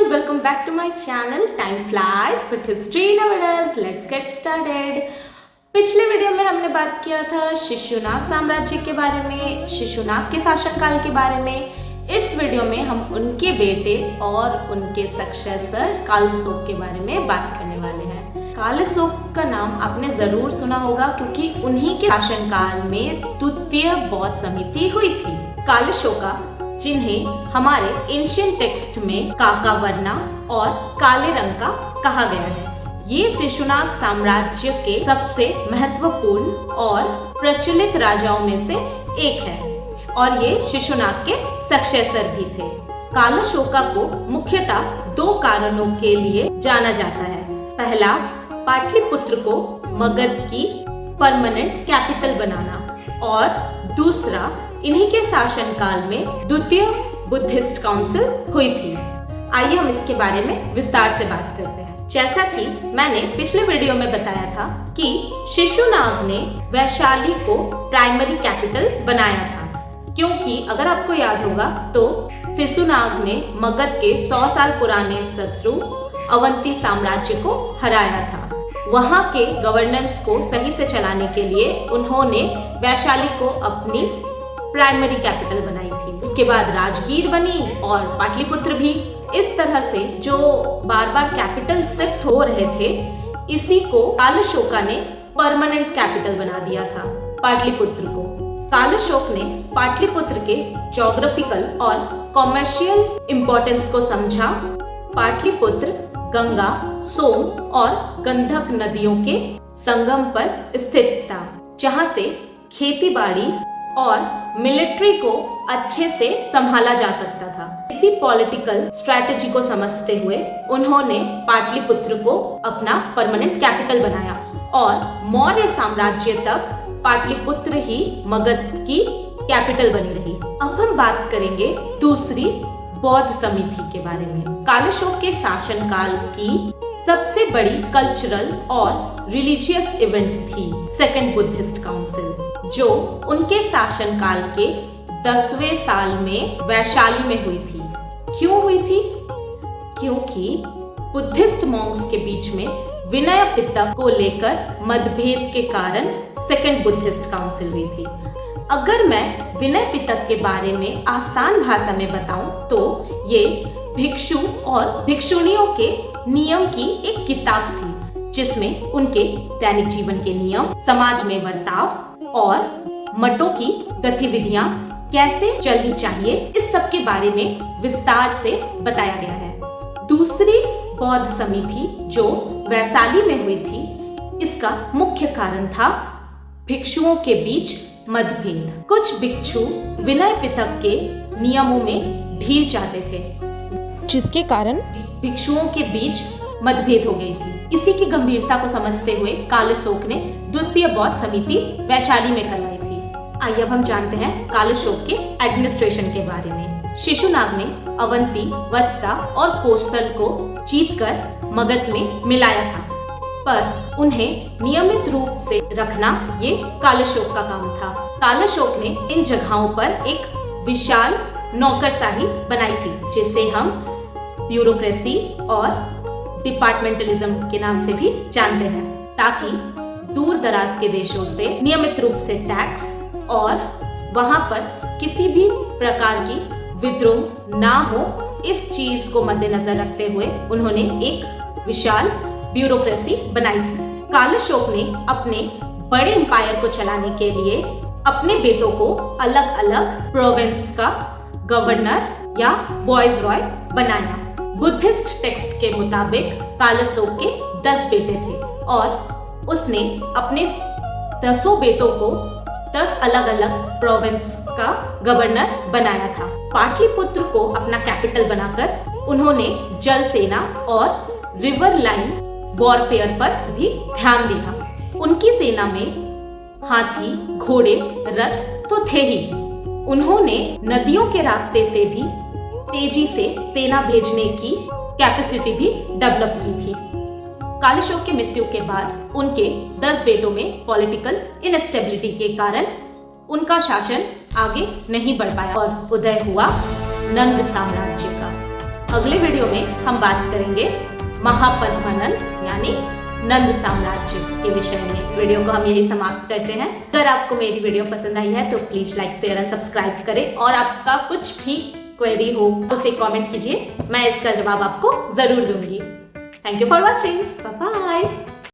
everyone, welcome back to my channel. Time flies but history never does. Let's get started. पिछले video में हमने बात किया था शिशुनाग साम्राज्य के बारे में, शिशुनाग के शासनकाल के बारे में। इस वीडियो में हम उनके बेटे और उनके सक्सेसर कालशोक के बारे में बात करने वाले हैं। कालशोक का नाम आपने जरूर सुना होगा क्योंकि उन्हीं के शासनकाल में द्वितीय बौद्ध समिति हुई थी। कालशोका, जिन्हें हमारे एंशिएंट टेक्स्ट में काकावर्ना और काले रंग का कहा गया है, ये शिशुनाग साम्राज्य के सबसे महत्वपूर्ण और प्रचलित राजाओं में से एक है और ये शिशुनाग के सक्सेसर भी थे। कालशोका को मुख्यतः दो कारणों के लिए जाना जाता है। पहला, पाटलिपुत्र को मगध की परमानेंट कैपिटल बनाना और दूसरा, इन्हीं के शासनकाल में द्वितीय बुद्धिस्ट काउंसिल हुई थी। आइए हम इसके बारे में विस्तार से बात करते हैं। जैसा कि मैंने पिछले वीडियो में बताया था कि शिशुनाग ने वैशाली को प्राइमरी कैपिटल बनाया था, क्योंकि अगर आपको याद होगा तो शिशुनाग ने मगध के 100 साल पुराने शत्रु अवंती साम्राज्य को हराया था। वहां के गवर्नेंस को सही से चलाने के लिए उन्होंने वैशाली को अपनी प्राइमरी कैपिटल बनाई थी। उसके बाद राजगीर बनी और पाटलिपुत्र भी। इस तरह से जो बार बार कैपिटल शिफ्ट हो रहे थे, इसी को कालशोका ने परमानेंट कैपिटल बना दिया था, पाटलिपुत्र को। कालशोक ने पाटलिपुत्र के ज्योग्राफिकल और कॉमर्शियल इंपॉर्टेंस को समझा। पाटलिपुत्र गंगा, सोम और गंधक नदियों के संगम पर स्थित था, जहां से खेती बाड़ी और मिलिट्री को अच्छे से संभाला जा सकता था। इसी पॉलिटिकल स्ट्रेटेजी को समझते हुए उन्होंने पाटलिपुत्र को अपना परमानेंट कैपिटल बनाया और मौर्य साम्राज्य तक पाटलिपुत्र ही मगध की कैपिटल बनी रही। अब हम बात करेंगे दूसरी बौद्ध समिति के बारे में। कालशोक के शासनकाल की सबसे बड़ी कल्चरल और रिलीजियस इवेंट थी सेकेंड बुद्धिस्ट काउंसिल, जो उनके शासनकाल के 10वें साल में वैशाली में हुई थी। क्यों हुई थी? क्योंकि बुद्धिस्ट मॉन्क्स के बीच में विनय पिटक को लेकर मतभेद के कारण सेकेंड बुद्धिस्ट काउंसिल हुई थी। अगर मैं विनय पिटक के बारे में आसान भाषा में बताऊं तो ये भिक्षु और भिक्षुणियों के नियम की एक किताब थी, जिसमें उनके दैनिक जीवन के नियम, समाज में बर्ताव और मठों की गतिविधियां कैसे चलनी चाहिए, इस सब के बारे में विस्तार से बताया गया है। दूसरी बौद्ध समिति जो वैशाली में हुई थी, इसका मुख्य कारण था भिक्षुओं के बीच मतभेद। कुछ भिक्षु विनय पिटक के नियमों में ढील चाहते थे, जिसके कारण भिक्षुओं के बीच मतभेद हो गई थी। इसी की गंभीरता को समझते हुए कालशोक ने द्वितीय बौद्ध समिति वैशाली में करवाई थी। आइए अब हम जानते हैं कालशोक के एडमिनिस्ट्रेशन के बारे में। शिशुनाग ने अवंती, वत्सा और कोसल को जीतकर मगध में मिलाया था, पर उन्हें नियमित रूप से रखना ये कालशोक का काम था। कालशोक ने इन जगहों पर एक विशाल नौकरशाही बनाई थी, जिसे हम ब्यूरोक्रेसी और डिपार्टमेंटलिज्म के नाम से भी जानते हैं, ताकि दूर दराज के देशों से नियमित रूप से टैक्स और वहां पर किसी भी प्रकार की विद्रोह ना हो, इस चीज को मद्देनजर रखते हुए उन्होंने एक विशाल ब्यूरोक्रेसी बनाई थी। कालशोक ने अपने बड़े एम्पायर को चलाने के लिए अपने बेटों को अलग अलग प्रोविंस का गवर्नर या वॉइसरॉय बनाया। बुद्धिस्ट टेक्स्ट के मुताबिक कालशोक के 10 बेटे थे और उसने अपने 10 बेटों को 10 अलग अलग प्रोविंस का गवर्नर बनाया था। पाटलिपुत्र को अपना कैपिटल बनाकर उन्होंने जल सेना और रिवर लाइन वॉरफेयर पर भी ध्यान दिया। उनकी सेना में हाथी, घोड़े, रथ तो थे ही, उन्होंने नदियों के रास्ते से भी तेजी से सेना भेजने की कैपेसिटी भी डेवलप की थी। कालशोक की मृत्यु के बाद उनके 10 बेटों में पॉलिटिकल इनस्टेबिलिटी के कारण उनका शासन आगे नहीं बढ़ पाया और उदय हुआ नंद साम्राज्य का। अगले वीडियो में हम बात करेंगे महापद्मनन यानी नंद साम्राज्य के विषय में। इस वीडियो को हम यही समाप्त करते हैं। अगर आपको मेरी वीडियो पसंद आई है तो please like share and subscribe करें, और आपका कुछ भी क्वेरी हो उसे कमेंट कीजिए, मैं इसका जवाब आपको जरूर दूंगी। Thank you for watching, bye bye.